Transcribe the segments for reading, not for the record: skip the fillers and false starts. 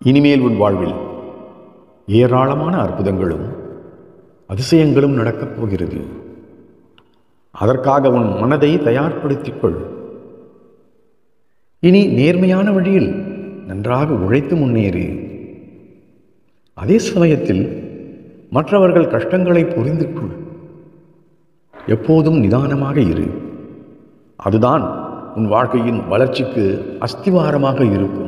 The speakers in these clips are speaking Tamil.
இனிமேல் உன் வாழ்வில் ஏராளமான அற்புதங்களும் அதிசயங்களும் நடக்கப் போகிறது. அதற்காக உன் மனதை தயார்படுத்திக் கொள். இனி நேர்மையான வழியில் நன்றாக உழைத்து முன்னேறு. அதே சமயத்தில் மற்றவர்கள் கஷ்டங்களை புரிந்து கொள். எப்போதும் நிதானமாக இரு. அதுதான் உன் வாழ்க்கையின் வளர்ச்சிக்கு அஸ்திவாரமாக இருக்கும்.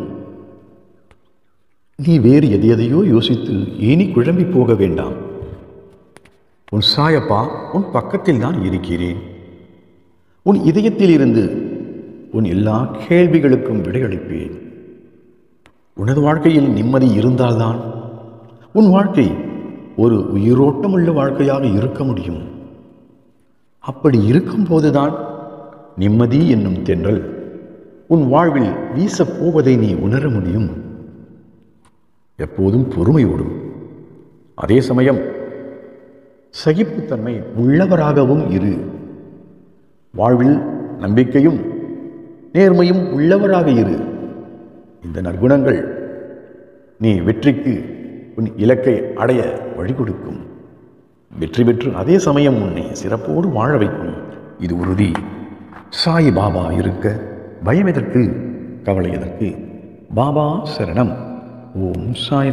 நீ வேறு எதையோ யோசித்து ஏனி குழம்பி போக வேண்டாம். உன் சாயப்பா உன் பக்கத்தில் தான் இருக்கிறேன். உன் இதயத்தில் இருந்து உன் எல்லா கேள்விகளுக்கும் விடையளிப்பேன். உனது வாழ்க்கையில் நிம்மதி இருந்தால்தான் உன் வாழ்க்கை ஒரு உயிரோட்டமுள்ள வாழ்க்கையாக இருக்க முடியும். அப்படி இருக்கும்போதுதான் நிம்மதி என்னும் தென்றல் உன் வாழ்வில் வீசப் போவதை நீ உணர முடியும். எப்போதும் பொறுமையோடும் அதே சமயம் சகிப்புத்தன்மை உள்ளவராகவும் இரு. வாழ்வில் நம்பிக்கையும் நேர்மையும் உள்ளவராக இரு. இந்த நற்குணங்கள் நீ வெற்றிக்கு உன் இலக்கை அடைய வழி கொடுக்கும். வெற்றி பெற்று அதே சமயம் உன்னை சிறப்போடு வாழ வைக்கும். இது உறுதி. சாய் பாபா இருக்க பயம் எதற்கு, கவலை எதற்கு? பாபா சரணம். ஓம் சாய்.